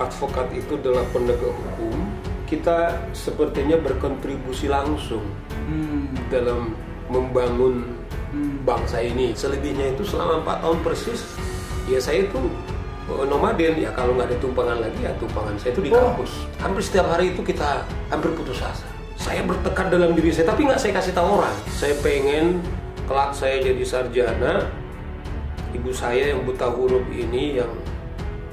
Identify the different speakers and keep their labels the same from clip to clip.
Speaker 1: advokat itu adalah penegak hukum, kita sepertinya berkontribusi langsung dalam membangun bangsa ini. Selebihnya itu selama 4 tahun persis, ya saya itu nomaden, ya kalau nggak ada tumpangan lagi ya tumpangan saya itu di kampus. Hampir setiap hari itu kita hampir putus asa. Saya bertekad dalam diri saya, tapi nggak saya kasih tahu orang. Saya pengen kelak saya jadi sarjana. Ibu saya yang buta huruf ini, yang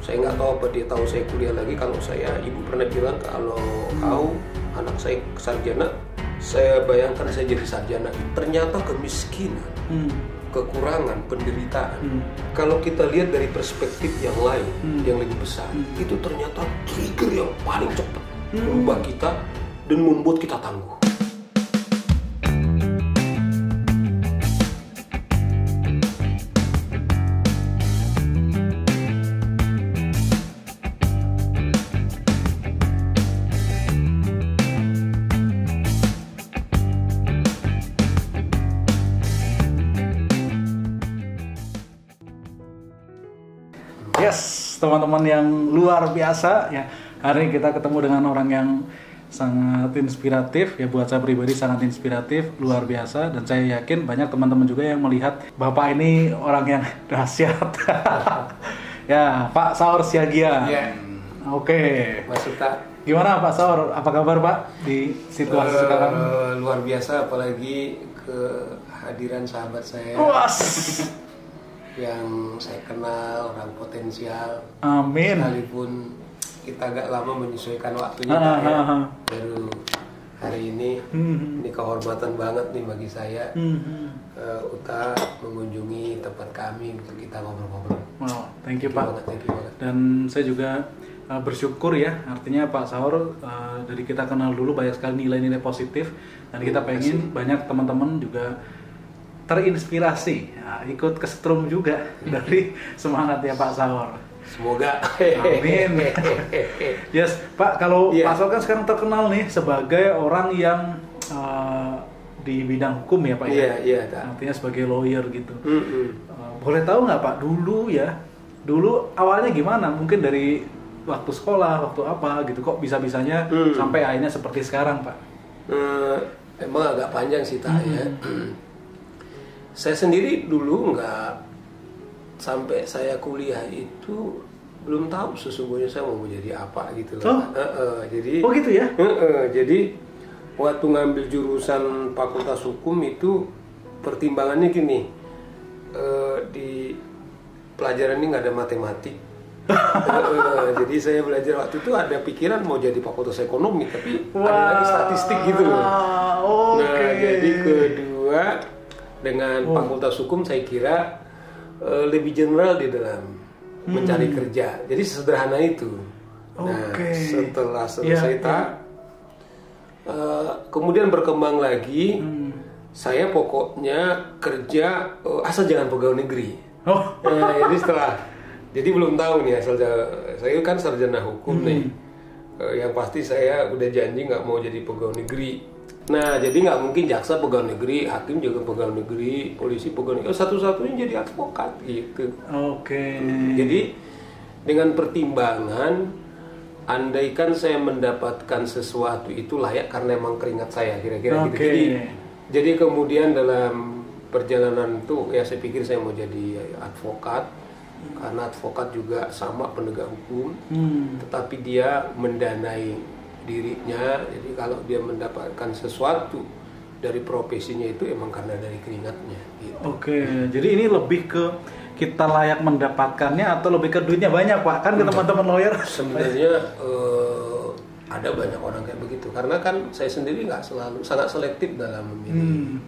Speaker 1: saya nggak tahu apa dia tahu saya kuliah lagi. Kalau saya, ibu pernah bilang kalau kau anak saya sarjana, saya bayangkan saya jadi sarjana. Ternyata kemiskinan, kekurangan, penderitaan. Kalau kita lihat dari perspektif yang lain, yang lebih besar, itu ternyata trigger yang paling cepat merubah kita dan membuat kita tangguh.
Speaker 2: Yes, teman-teman yang luar biasa ya. Hari ini kita ketemu dengan orang yang sangat inspiratif ya, buat saya pribadi sangat inspiratif, luar biasa, dan saya yakin banyak teman-teman juga yang melihat Bapak ini orang yang dahsyat. Ya, Pak Saur Siagia.
Speaker 1: Ya.
Speaker 2: Oke.
Speaker 1: Mas Suta.
Speaker 2: Gimana Pak Saur? Apa kabar Pak di situasi sekarang?
Speaker 1: Luar biasa, apalagi kehadiran sahabat saya. Yang saya kenal, orang potensial.
Speaker 2: Amin.
Speaker 1: Sekalipun kita agak lama menyesuaikan waktunya, baru hari ini. Ini kehormatan banget nih bagi saya. Uta mengunjungi tempat kami untuk kita ngobrol-ngobrol.
Speaker 2: Wow, thank you Pak.
Speaker 1: Thank you banget.
Speaker 2: Dan saya juga bersyukur ya, artinya Pak Saur dari kita kenal dulu banyak sekali nilai-nilai positif, dan kita pengen banyak teman-teman juga terinspirasi, ya, ikut kesetrum juga dari semangatnya Pak Saur.
Speaker 1: Semoga.
Speaker 2: Amin. Yes, Pak, kalau Pak Saur kan sekarang terkenal nih sebagai orang yang di bidang hukum ya Pak ya.
Speaker 1: Iya.
Speaker 2: Artinya sebagai lawyer gitu. Boleh tahu nggak Pak, dulu awalnya gimana? Mungkin dari waktu sekolah, waktu apa gitu, kok bisa-bisanya sampai akhirnya seperti sekarang Pak?
Speaker 1: Emang agak panjang sih ya. Saya sendiri dulu nggak, sampai saya kuliah itu belum tahu sesungguhnya saya mau menjadi apa gitu loh. Jadi
Speaker 2: oh gitu ya?
Speaker 1: Jadi waktu ngambil jurusan Fakultas Hukum itu pertimbangannya gini, di pelajaran ini nggak ada matematik. Jadi saya belajar waktu itu ada pikiran mau jadi Fakultas Ekonomi, tapi ada lagi statistik gitu loh. Nah, jadi kedua, dengan Fakultas Hukum saya kira lebih general di dalam mencari kerja. Jadi sesederhana itu. Nah, setelah selesai kemudian berkembang lagi, saya pokoknya kerja asal jangan pegawai negeri. Jadi jadi belum tahu nih asal, saya kan sarjana hukum nih. Yang pasti saya udah janji nggak mau jadi pegawai negeri. Nah, jadi nggak mungkin jaksa pegawai negeri, hakim juga pegawai negeri, polisi pegawai negeri, satu-satunya jadi advokat gitu. Jadi dengan pertimbangan, andaikan saya mendapatkan sesuatu itu layak karena emang keringat saya, kira-kira gitu. Jadi kemudian dalam perjalanan itu ya saya pikir saya mau jadi advokat, karena advokat juga sama penegak hukum, tetapi dia mendanai dirinya. Jadi kalau dia mendapatkan sesuatu dari profesinya itu emang karena dari keringatnya gitu.
Speaker 2: Jadi ini lebih ke kita layak mendapatkannya atau lebih ke duitnya banyak Pak? Kan ke teman-teman lawyer
Speaker 1: sebenarnya ada banyak orang kayak begitu, karena kan saya sendiri nggak selalu, sangat selektif dalam memilih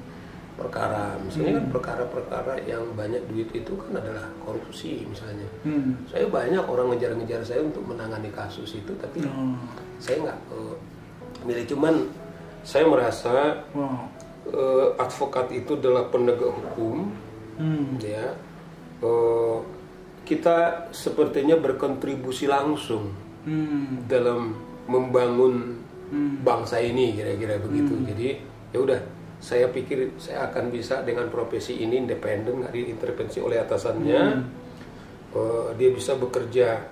Speaker 1: perkara. Misalnya kan perkara-perkara yang banyak duit itu kan adalah korupsi misalnya. Saya banyak orang ngejar-ngejar saya untuk menangani kasus itu, tapi saya nggak milih. Cuman saya merasa advokat itu adalah penegak hukum, ya. Kita sepertinya berkontribusi langsung dalam membangun bangsa ini, kira-kira begitu. Jadi ya udah, saya pikir saya akan bisa dengan profesi ini independen, nggak diintervensi oleh atasannya. Dia bisa bekerja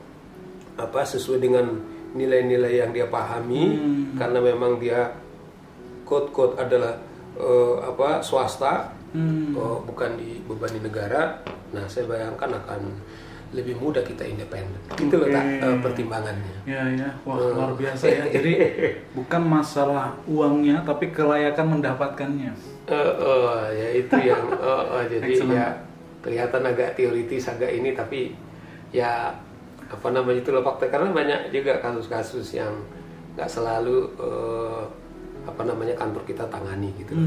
Speaker 1: sesuai dengan nilai-nilai yang dia pahami, karena memang dia quote adalah swasta, bukan dibebani negara. Nah, saya bayangkan akan lebih mudah kita independen. Itu loh pertimbangannya.
Speaker 2: Ya, wah luar biasa ya. Jadi bukan masalah uangnya, tapi kelayakan mendapatkannya.
Speaker 1: Ya itu yang jadi ya kelihatan agak teoritis agak ini, tapi ya itu loh fakta, karena banyak juga kasus-kasus yang nggak selalu kantor kita tangani gitu.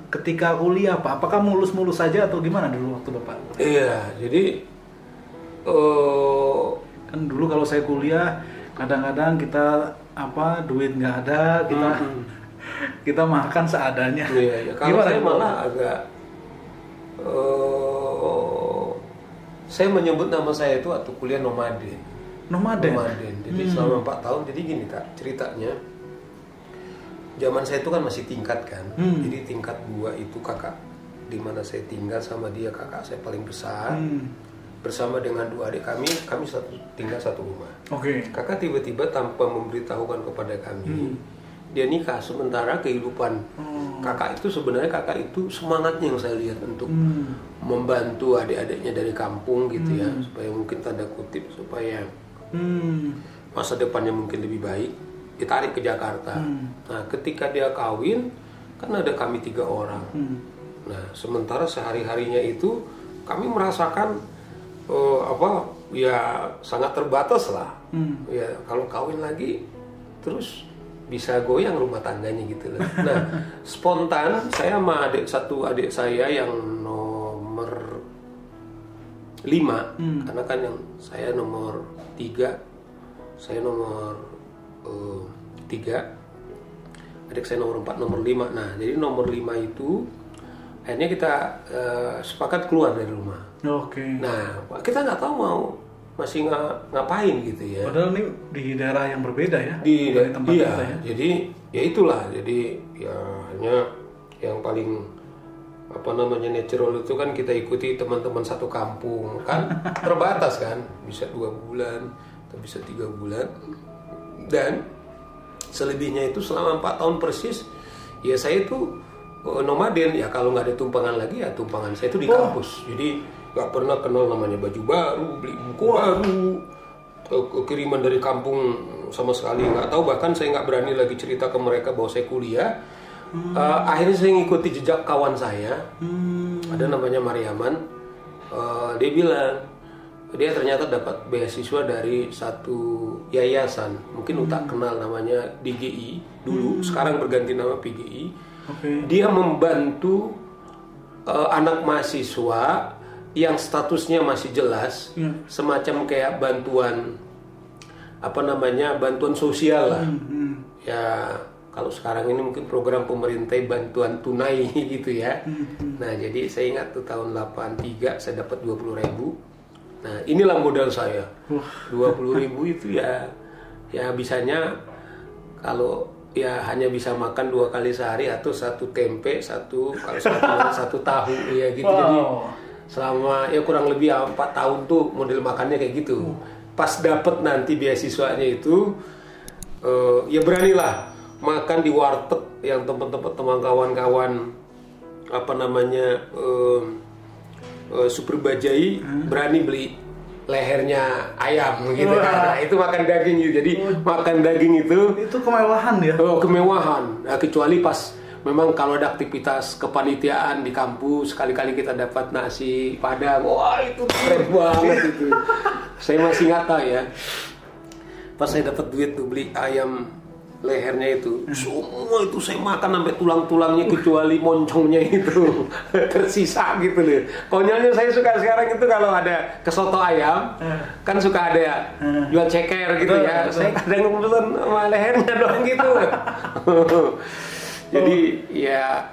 Speaker 2: Ketika kuliah apakah mulus-mulus saja atau gimana dulu waktu Bapak?
Speaker 1: Iya, jadi
Speaker 2: kan dulu kalau saya kuliah kadang-kadang kita duit nggak ada, kita makan seadanya.
Speaker 1: Iya. Kalau saya malah agak saya menyebut nama saya itu waktu kuliah nomaden. Jadi selama 4 tahun. Jadi gini ceritanya. Zaman saya itu kan masih tingkat kan. Jadi tingkat 2 itu kakak di mana saya tinggal sama dia, kakak saya paling besar. Bersama dengan 2 adik kami tinggal satu rumah. Kakak tiba-tiba tanpa memberitahukan kepada kami, dia nikah. Sementara kehidupan kakak itu sebenarnya semangatnya yang saya lihat untuk membantu adik-adiknya dari kampung gitu ya, supaya mungkin tanda kutip supaya masa depannya mungkin lebih baik, ditarik ke Jakarta. Nah, ketika dia kawin kan ada kami 3 orang. Nah, sementara sehari-harinya itu kami merasakan ya sangat terbatas lah. Ya kalau kawin lagi terus bisa goyang rumah tangganya gitu loh. Nah, spontan saya sama adik saya yang nomor 5, karena kan yang saya nomor 3, saya nomor 3, adik saya nomor 4, nomor 5. Nah, jadi nomor 5 itu akhirnya kita sepakat keluar dari rumah. Nah, kita nggak tahu masih ngapain gitu ya.
Speaker 2: Padahal ini di daerah yang berbeda ya.
Speaker 1: Dari tempat kita ya. Jadi ya itulah. Jadi ya hanya yang paling natural itu kan kita ikuti teman-teman satu kampung kan, terbatas kan, bisa 2 bulan atau bisa 3 bulan. Dan selebihnya itu selama 4 tahun persis ya saya itu nomaden ya. Kalau nggak ada tumpangan lagi ya tumpangan saya itu di kampus. Jadi nggak pernah kenal namanya baju baru, beli buku baru, kiriman dari kampung sama sekali nggak tahu. Bahkan saya nggak berani lagi cerita ke mereka bahwa saya kuliah. Akhirnya saya ngikuti jejak kawan saya, ada namanya Mariaman. Dia bilang dia ternyata dapat beasiswa dari satu yayasan, mungkin tak kenal namanya DGI dulu, sekarang berganti nama PGI. Dia membantu anak mahasiswa yang statusnya masih jelas, semacam kayak bantuan bantuan sosial lah. Ya kalau sekarang ini mungkin program pemerintah bantuan tunai gitu ya. Nah, jadi saya ingat tuh tahun 83 saya dapat 20.000. Nah, inilah modal saya. 20.000 itu ya bisanya kalau ya hanya bisa makan 2 kali sehari atau 1 tempe, 1 tahu ya gitu. Jadi selama ya kurang lebih 4 tahun tuh model makannya kayak gitu. Pas dapet nanti beasiswanya itu ya beranilah makan di warteg yang tempat-tempat teman kawan-kawan Super Bajai, berani beli lehernya ayam gitu kan. Nah, itu makan daging gitu. Jadi makan daging itu
Speaker 2: kemewahan ya.
Speaker 1: Kemewahan. Nah, kecuali pas memang kalau ada aktivitas kepanitiaan di kampus, sekali-kali kita dapat nasi padang, wah itu keren banget itu. Saya masih ingat ya, pas saya dapat duit tuh beli ayam lehernya itu, semua itu saya makan sampai tulang-tulangnya kecuali moncongnya itu tersisa gitu loh. Konyolnya saya suka sekarang itu kalau ada ke soto ayam, kan suka ada jual ceker gitu ya. Saya kadang ngumpulin sama lehernya doang gitu. Jadi ya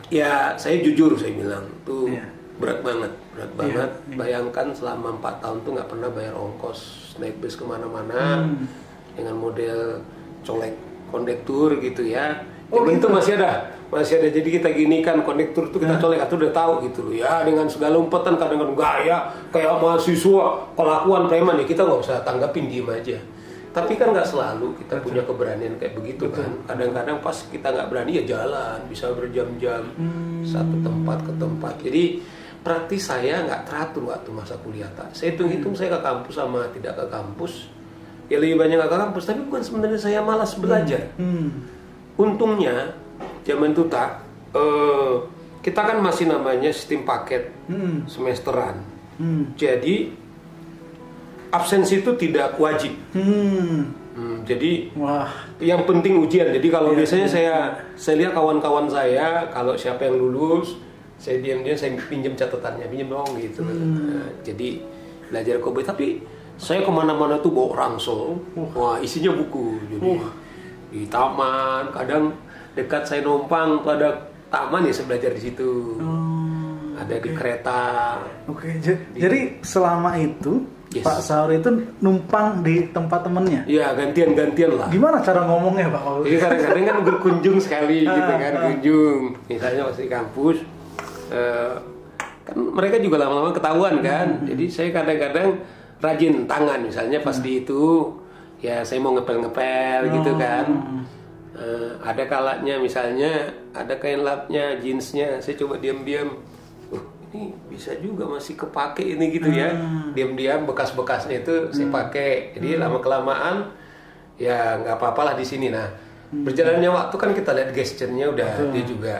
Speaker 1: ya saya jujur saya bilang tuh berat banget. Bayangkan selama 4 tahun tuh nggak pernah bayar ongkos naik bis kemana-mana dengan model colek kondektur gitu ya. Zaman itu masih ada. Jadi kita gini kan konektor itu kita colek, atau udah tahu gitu loh ya, dengan segala umpatan, kadang-kadang gaya kayak mahasiswa, kelakuan preman ya, kita nggak usah tanggapin, diem aja. Tapi kan nggak selalu kita punya keberanian kayak begitu kan. Kadang-kadang pas kita nggak berani ya jalan, bisa berjam-jam satu tempat ke tempat. Jadi praktis saya nggak teratur waktu masa kuliah. Saya hitung-hitung saya ke kampus sama tidak ke kampus. Ya lebih banyak nggak ke kampus, tapi bukan sebenarnya saya malas belajar. Untungnya zaman itu kita kan masih namanya sistem paket semesteran. Jadi absensi itu tidak wajib. Jadi yang penting ujian. Jadi kalau biasanya saya lihat kawan-kawan saya, kalau siapa yang lulus, saya diam-diam saya pinjam catatannya, pinjam dong gitu. Nah, jadi belajar kobe. Tapi saya kemana-mana tuh bawa ransel. Wah, isinya buku. Jadi di taman, kadang dekat saya numpang pada taman ya, saya belajar di situ. Ada di kereta.
Speaker 2: Jadi selama itu Pak Saur itu numpang di tempat temennya?
Speaker 1: Iya, gantian-gantian lah.
Speaker 2: Gimana cara ngomongnya Pak?
Speaker 1: Jadi kadang-kadang kan berkunjung sekali gitu kan, kunjung. Misalnya masih di kampus, kan mereka juga lama-lama ketahuan kan. Jadi saya kadang-kadang rajin tangan, misalnya pas di itu, ya saya mau ngepel-ngepel gitu kan. Ada kalanya misalnya, ada kain lapnya, jeansnya, saya coba diam-diam. Ini bisa juga masih kepake ini gitu ya, diam-diam bekas-bekasnya itu saya pakai. Jadi lama-kelamaan ya nggak apa-apalah di sini. Nah, berjalannya waktu kan kita lihat gesturnya udah dia juga.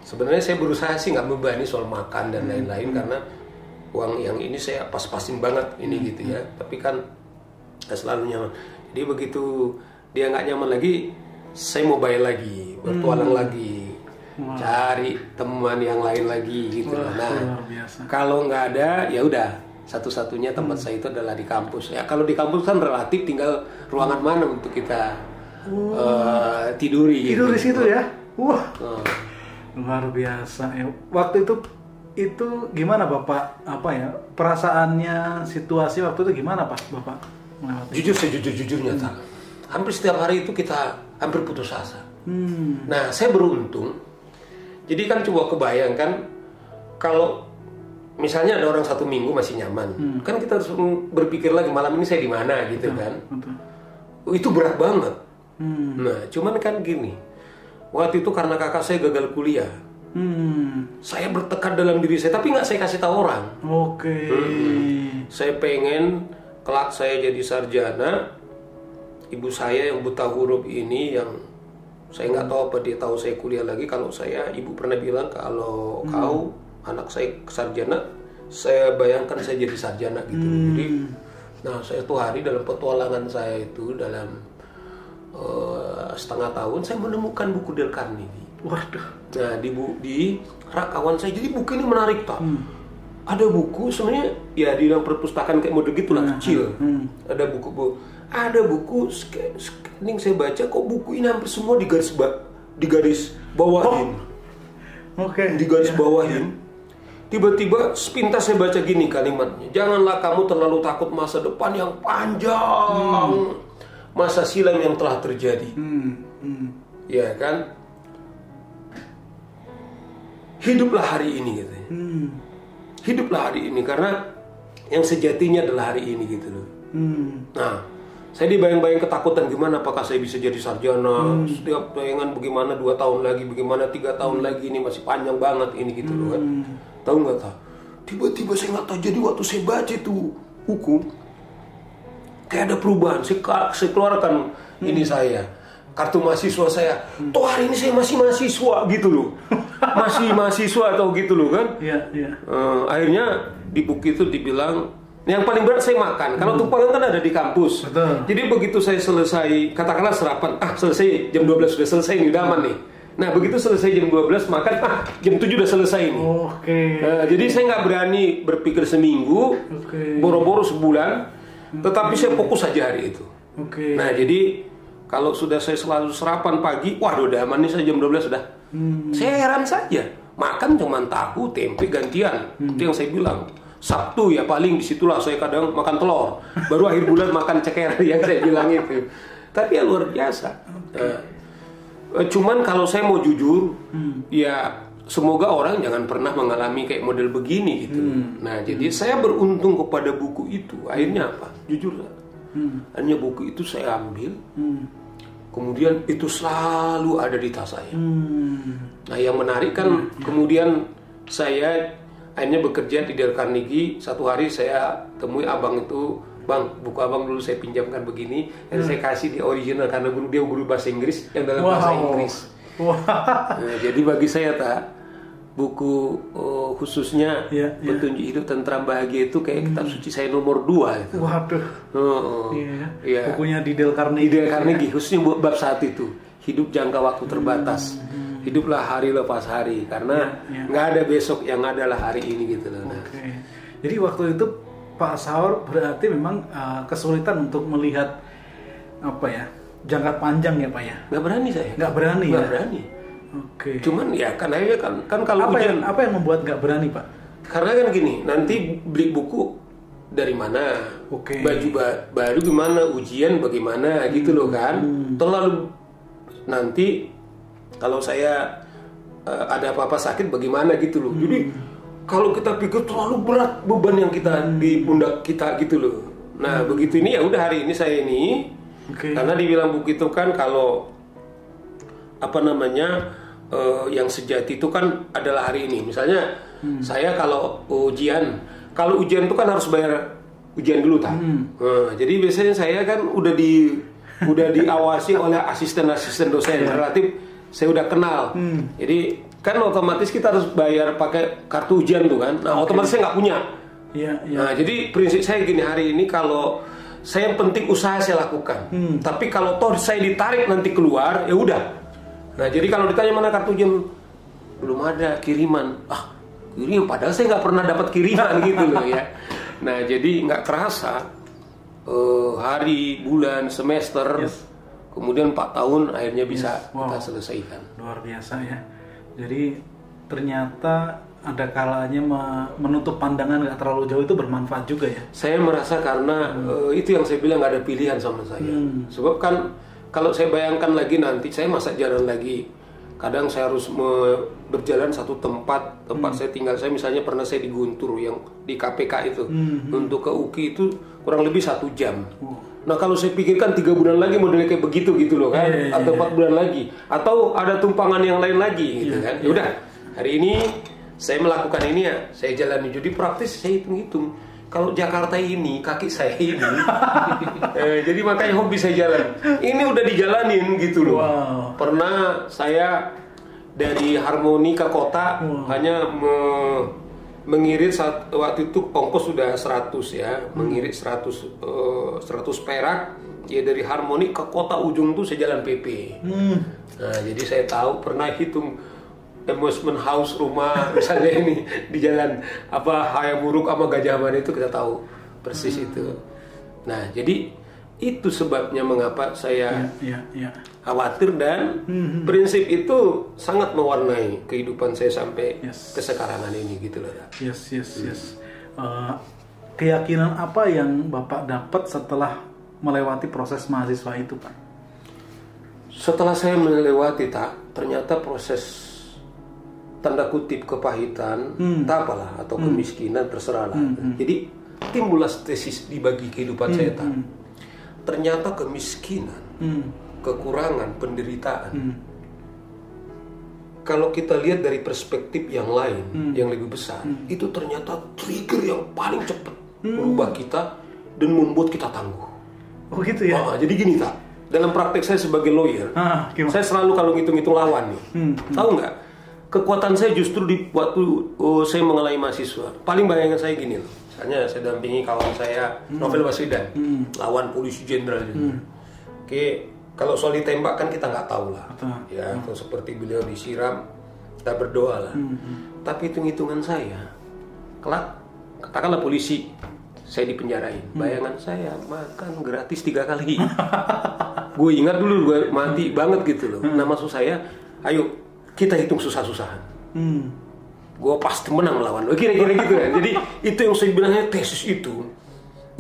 Speaker 1: Sebenarnya saya berusaha sih nggak membebani soal makan dan lain-lain, karena uang yang ini saya pas-pasin banget ini gitu ya. Tapi kan nggak selalu nyaman. Jadi begitu dia nggak nyaman lagi, saya mau bayar lagi, bertualang lagi. Cari teman yang lain lagi gitu. Nah, kalau nggak ada ya udah, satu-satunya tempat saya itu adalah di kampus. Ya kalau di kampus kan relatif tinggal ruangan mana untuk kita tidur
Speaker 2: di situ ya. Luar biasa ya. Waktu itu gimana Bapak, apa ya, perasaannya, situasi waktu itu gimana Pak Bapak?
Speaker 1: Jujur, sejujur-jujurnya hampir setiap hari itu kita hampir putus asa. Nah, saya beruntung. Jadi kan coba kebayangkan kalau misalnya ada orang 1 minggu masih nyaman, kan kita harus berpikir lagi malam ini saya di mana gitu kan. Itu berat banget. Nah, cuman kan gini, waktu itu karena kakak saya gagal kuliah, saya bertekad dalam diri saya, tapi nggak saya kasih tahu orang. Saya pengen kelak saya jadi sarjana. Ibu saya yang buta huruf ini, yang saya nggak tahu apa dia tahu saya kuliah lagi. Kalau saya, ibu pernah bilang kalau kau anak saya sarjana, saya bayangkan saya jadi sarjana gitu. Jadi, nah saya tuh hari dalam petualangan saya itu dalam setengah tahun saya menemukan buku Dale Carnegie.
Speaker 2: Waduh.
Speaker 1: Nah di rak kawan saya, jadi buku ini menarik Pak. Ada buku sebenarnya ya di dalam perpustakaan kayak model gitulah kecil. Ada buku-buku. Ada buku scanning saya baca, kok buku ini hampir semua di garis bawahin. Di garis bawahin. Tiba-tiba sepintas saya baca gini kalimatnya, janganlah kamu terlalu takut masa depan yang panjang, masa silam yang telah terjadi. Ya kan? Hiduplah hari ini gitu. Hiduplah hari ini, karena yang sejatinya adalah hari ini gitu loh. Nah, saya dibayang-bayang ketakutan, gimana apakah saya bisa jadi sarjana, setiap bayangan bagaimana 2 tahun lagi, bagaimana 3 tahun lagi, ini masih panjang banget ini gitu loh kan. Tahu nggak tahu? Tiba-tiba saya nggak tahu, jadi waktu saya baca itu buku, kayak ada perubahan. Saya keluarkan ini saya, kartu mahasiswa saya. Toh hari ini saya masih mahasiswa gitu loh. Masih mahasiswa atau gitu loh kan. Akhirnya di buku itu dibilang yang paling berat saya makan. Kalau tumpangan kan ada di kampus. Jadi begitu saya selesai, katakanlah sarapan, selesai jam 12 sudah selesai nih, udah aman nih. Nah begitu selesai jam 12 makan, jam 7 udah selesai nih. Jadi saya nggak berani berpikir seminggu, boro-boro sebulan, tetapi saya fokus saja hari itu. Nah jadi kalau sudah saya selalu sarapan pagi, waduh udah aman nih, saya jam 12 sudah. Saya heran saja, makan cuma tahu, tempe gantian. Itu yang saya bilang. Sabtu ya paling disitulah saya kadang makan telur. Baru akhir bulan makan ceker yang saya bilang itu. Tapi ya luar biasa. Cuman kalau saya mau jujur, ya semoga orang jangan pernah mengalami kayak model begini gitu. Nah, jadi saya beruntung kepada buku itu. Akhirnya apa? Jujur, akhirnya buku itu saya ambil. Kemudian itu selalu ada di tas saya. Nah, yang menarik kan kemudian saya akhirnya bekerja di Dale Carnegie. Satu hari saya temui abang itu, "Bang, buku abang dulu saya pinjamkan begini." Dan saya kasih di original karena dia guru bahasa Inggris yang dalam bahasa Inggris. Nah, jadi bagi saya buku khususnya Petunjuk Hidup Tentram Bahagia itu kayak kitab suci saya nomor 2 itu.
Speaker 2: Waduh.
Speaker 1: Iya.
Speaker 2: Bukunya di Dale Carnegie.
Speaker 1: Di Dale Carnegie khususnya buat bab 1 itu. Hidup jangka waktu terbatas. Hiduplah hari lepas hari karena nggak ada besok, yang adalah hari ini gitu loh.
Speaker 2: Jadi waktu itu Pak Saur berarti memang kesulitan untuk melihat jangka panjang ya Pak ya?
Speaker 1: Nggak berani saya.
Speaker 2: Nggak berani.
Speaker 1: Cuman ya kan akhirnya kan kalau ujian.
Speaker 2: Apa yang membuat nggak berani Pak?
Speaker 1: Karena kan gini, nanti beli buku dari mana, baju baru gimana, ujian bagaimana gitu loh kan. Terlalu nanti kalau saya ada apa-apa sakit bagaimana gitu loh. Jadi kalau kita pikir terlalu berat beban yang kita di pundak kita gitu loh. Nah begitu ini ya udah hari ini saya ini karena dibilang buku itu kan kalau yang sejati itu kan adalah hari ini. Misalnya saya kalau ujian itu kan harus bayar ujian dulu tak. Jadi biasanya saya kan udah diawasi oleh asisten dosen relatif. Saya udah kenal, jadi kan otomatis kita harus bayar pakai kartu ujian tuh kan. Nah otomatis saya nggak punya. Nah jadi prinsip saya gini, hari ini kalau saya yang penting usaha saya lakukan. Tapi kalau toh saya ditarik nanti keluar, ya udah. Nah jadi kalau ditanya mana kartu ujian, belum ada kiriman. Kiriman padahal saya nggak pernah dapat kiriman gitu loh ya. Nah jadi nggak kerasa hari, bulan, semester. Kemudian 4 tahun akhirnya bisa kita selesaikan.
Speaker 2: Luar biasa ya. Jadi ternyata ada kalanya menutup pandangan nggak terlalu jauh itu bermanfaat juga ya.
Speaker 1: Saya merasa karena itu yang saya bilang nggak ada pilihan sama saya. Sebab kan kalau saya bayangkan lagi nanti saya masa jalan lagi. Kadang saya harus berjalan satu tempat saya tinggal. Saya misalnya pernah saya di Guntur yang di KPK itu. Untuk ke UKI itu kurang lebih 1 jam. Nah kalau saya pikirkan 3 bulan lagi modelnya kayak begitu gitu loh kan, atau 4 bulan lagi, atau ada tumpangan yang lain lagi gitu kan. Yaudah hari ini saya melakukan ini ya, saya jalani. Jadi praktis saya hitung-hitung. Kalau Jakarta ini kaki saya ini, jadi makanya hobi saya jalan. Ini udah dijalanin gitu loh. Pernah saya dari Harmoni ke kota hanya mengirit waktu itu ongkos sudah 100 ya, mengirit 100 perak ya, dari Harmoni ke kota ujung tuh saya jalan PP. Nah jadi saya tahu, pernah hitung amusement house rumah misalnya ini di jalan Hayamuruk sama Gajah Mada itu kita tahu persis itu. Nah jadi itu sebabnya mengapa saya khawatir, dan prinsip itu sangat mewarnai kehidupan saya sampai kesekarangan ini gitu loh.
Speaker 2: Keyakinan apa yang Bapak dapat setelah melewati proses mahasiswa itu Pak?
Speaker 1: Setelah saya melewati ternyata proses tanda kutip kepahitan, tak apalah, atau kemiskinan terserahlah. Jadi timbullah tesis dibagi kehidupan saya ternyata kemiskinan, kekurangan, penderitaan. Kalau kita lihat dari perspektif yang lain, yang lebih besar, itu ternyata trigger yang paling cepat merubah kita dan membuat kita tangguh.
Speaker 2: Oh gitu ya?
Speaker 1: Jadi gini dalam praktek saya sebagai lawyer, saya selalu kalau ngitung-ngitung lawan nih, tahu nggak? Kekuatan saya justru di waktu saya mengalami mahasiswa. Paling bayangan saya gini loh. Misalnya saya dampingi kawan saya Novel Baswedan, lawan polisi jenderal gitu. Kalau soal ditembak kan kita nggak tahu lah. Ya, atau seperti beliau disiram, kita berdoa lah. Tapi hitung-hitungan saya, kelak katakanlah polisi, saya dipenjarain. Bayangan saya makan gratis 3 kali. Gue ingat dulu gue mati banget gitu loh. Nah maksud saya, ayo kita hitung susah-susahan. Gue pasti menang melawan lo, kira-kira gitu kan. Jadi itu yang saya bilangnya tesis itu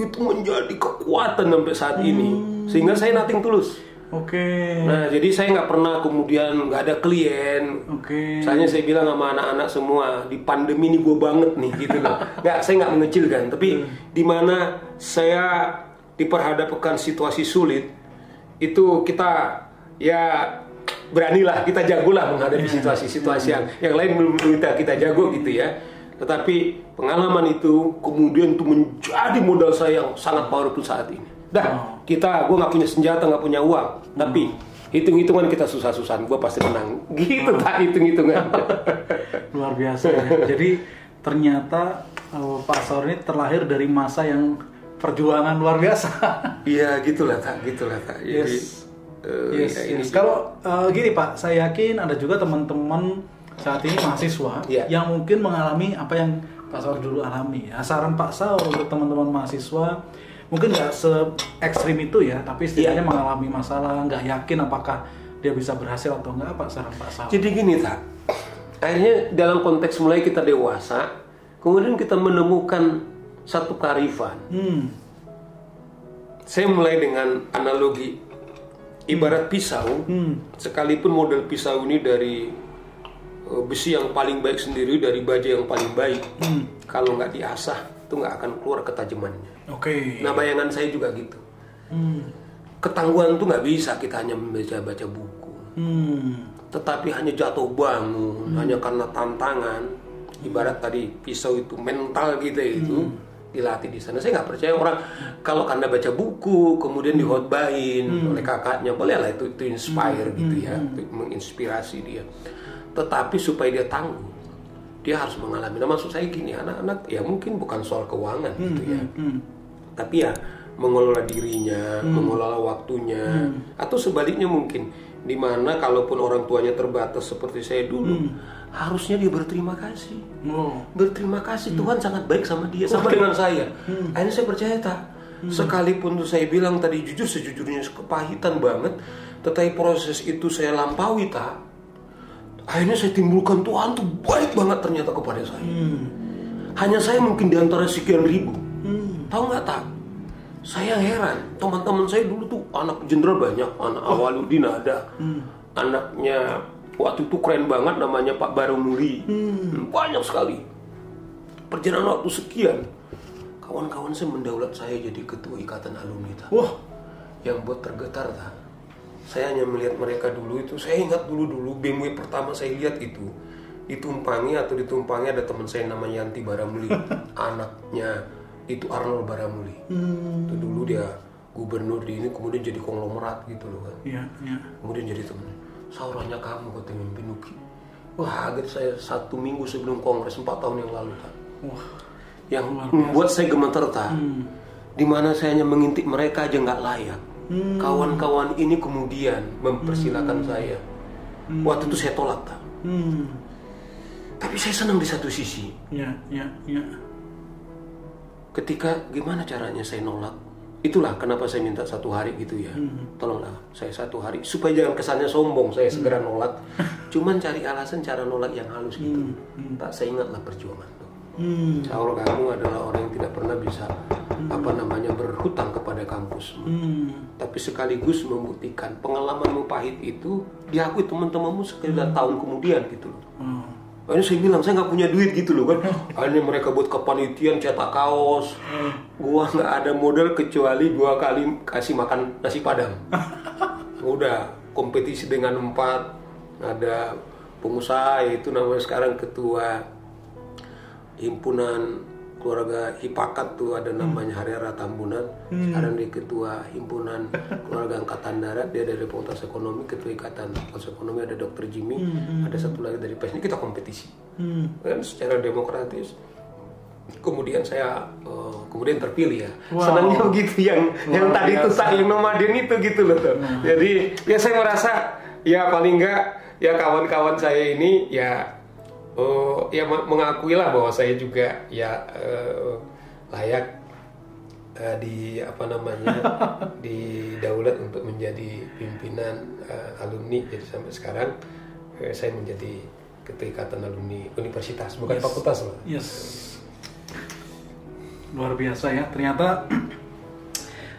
Speaker 1: menjadi kekuatan sampai saat ini, sehingga saya nothing tulus. Nah, jadi saya nggak pernah kemudian nggak ada klien. Misalnya saya bilang sama anak-anak semua, di pandemi ini gue banget nih, gitu loh. Saya nggak mengecilkan, tapi di mana saya diperhadapkan situasi sulit, itu kita ya beranilah, kita jagolah menghadapi situasi-situasi yang lain belum kita jago gitu ya. Tetapi pengalaman itu kemudian itu menjadi modal saya yang sangat powerful saat ini. Gue nggak punya senjata, nggak punya uang, tapi hitung-hitungan kita susah-susahan, gue pasti menang. Gitu tak hitung-hitungan.
Speaker 2: Luar biasa ya. Jadi ternyata Pak Saur ini terlahir dari masa yang perjuangan luar biasa.
Speaker 1: Iya, gitulah tak. Jadi,
Speaker 2: Kalau gini Pak, saya yakin ada juga teman-teman saat ini mahasiswa yang mungkin mengalami apa yang Pak Saur dulu alami. Saran Pak Saur untuk teman-teman mahasiswa, mungkin nggak se-ekstrim itu ya, tapi setidaknya mengalami masalah, nggak yakin apakah dia bisa berhasil atau nggak, apa saran Pak Saur?
Speaker 1: Jadi gini tak, akhirnya dalam konteks mulai kita dewasa, kemudian kita menemukan satu kearifan. Saya mulai dengan analogi, ibarat pisau, sekalipun model pisau ini dari besi yang paling baik sendiri, dari baja yang paling baik, kalau nggak diasah itu nggak akan keluar ketajamannya. Nah, bayangan saya juga gitu. Ketangguhan tuh nggak bisa kita hanya membaca buku, tetapi hanya jatuh bangun, hanya karena tantangan. Ibarat tadi pisau itu mental kita itu dilatih di sana. Saya nggak percaya orang kalau karena baca buku kemudian dihotbahin oleh kakaknya, bolehlah itu inspire gitu ya, menginspirasi dia. Tetapi supaya dia tangguh, dia harus mengalami. Nah, maksud saya gini, anak-anak ya mungkin bukan soal keuangan gitu ya, tapi ya mengelola dirinya, mengelola waktunya, atau sebaliknya mungkin dimana kalaupun orang tuanya terbatas seperti saya dulu, harusnya dia berterima kasih. Berterima kasih, Tuhan sangat baik sama dia, sama dengan saya. Akhirnya saya percaya tak, sekalipun tuh saya bilang tadi jujur sejujurnya kepahitan banget, tetapi proses itu saya lampaui tak. Akhirnya saya timbulkan Tuhan tuh baik banget ternyata kepada saya. Hanya saya mungkin di antara sekian ribu. Tahu nggak tak? Saya heran, teman-teman saya dulu tuh anak jenderal banyak, anak Awaludin ada, anaknya waktu itu keren banget namanya Pak Baromuli, banyak sekali. Perjalanan waktu sekian, kawan-kawan saya mendaulat saya jadi ketua ikatan alumni tak? Yang buat tergetar tak? Saya hanya melihat mereka dulu itu, saya ingat dulu BMW pertama saya lihat itu ditumpangi ada teman saya namanya Yanti Baramuli, anaknya itu Arnold Baramuli. Itu dulu dia gubernur di ini, kemudian jadi konglomerat gitu loh kan. Kemudian jadi teman. Saurannya kamu kata mimpin Uki. Kaget saya 1 minggu sebelum kongres 4 tahun yang lalu tak. Yang membuat saya gemeter tak. Dimana saya hanya mengintip mereka aja nggak layak. Kawan-kawan ini kemudian mempersilahkan saya. Waktu itu saya tolak tak. Tapi saya senang di satu sisi. Ketika gimana caranya saya nolak, itulah kenapa saya minta 1 hari gitu ya. Tolonglah saya 1 hari supaya jangan kesannya sombong saya segera nolak. Cuman cari alasan cara nolak yang halus gitu. Tak, saya ingatlah perjuangan tuh. Saur, kamu adalah orang yang tidak pernah bisa berhutang kepada kampus. Tapi sekaligus membuktikan pengalamanmu pahit itu diakui teman-temanmu sekitar tahun kemudian gitu loh. Akhirnya saya bilang saya nggak punya duit gitu loh kan. Akhirnya mereka buat kepanitiaan cetak kaos. Gua nggak ada modal kecuali 2 kali kasih makan nasi padang. Udah kompetisi dengan 4, ada pengusaha itu namanya sekarang ketua himpunan keluarga Hipakat tuh ada namanya Haryara Tambunan. Sekarang dia ketua himpunan keluarga Angkatan Darat, dia dari Fakultas Ekonomi, ketua ikatan Fakultas Ekonomi ada Dr. Jimmy, ada satu lagi dari PES. Ini kita kompetisi dan secara demokratis. Kemudian saya kemudian terpilih ya. Senangnya begitu yang tadi itu saling nomaden itu gitu loh tuh. Jadi ya saya merasa ya paling enggak ya kawan-kawan saya ini ya ya mengakuilah bahwa saya juga ya layak di daulat untuk menjadi pimpinan alumni. Jadi sampai sekarang saya menjadi ketua ikatan alumni universitas, bukan fakultas loh.
Speaker 2: Luar biasa ya, ternyata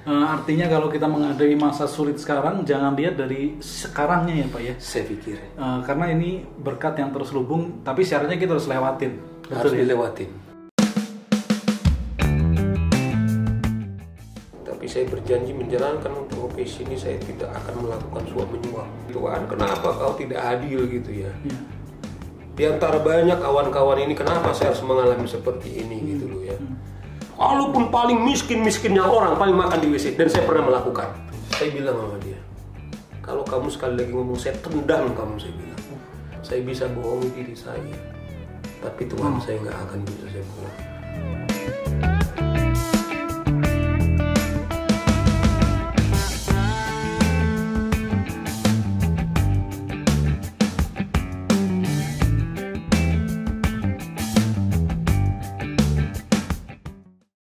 Speaker 2: Artinya kalau kita menghadapi masa sulit sekarang, jangan lihat dari sekarangnya ya Pak ya.
Speaker 1: Saya pikir.
Speaker 2: Karena ini berkat yang terselubung, tapi syaratnya kita harus lewatin.
Speaker 1: Harus dilewatin. Tapi saya berjanji menjalankan profesi ini, saya tidak akan melakukan suap menyuap. Tuhan, kenapa kau tidak adil gitu ya? Di antara banyak kawan-kawan ini, kenapa saya harus mengalami seperti ini gitu loh ya? Walaupun paling miskin-miskinnya orang, paling makan di WC, dan saya pernah melakukan. Saya bilang sama dia, kalau kamu sekali lagi ngomong, saya tendang kamu, saya bilang. Saya bisa bohongi diri saya, tapi Tuhan saya nggak akan bisa saya bohong.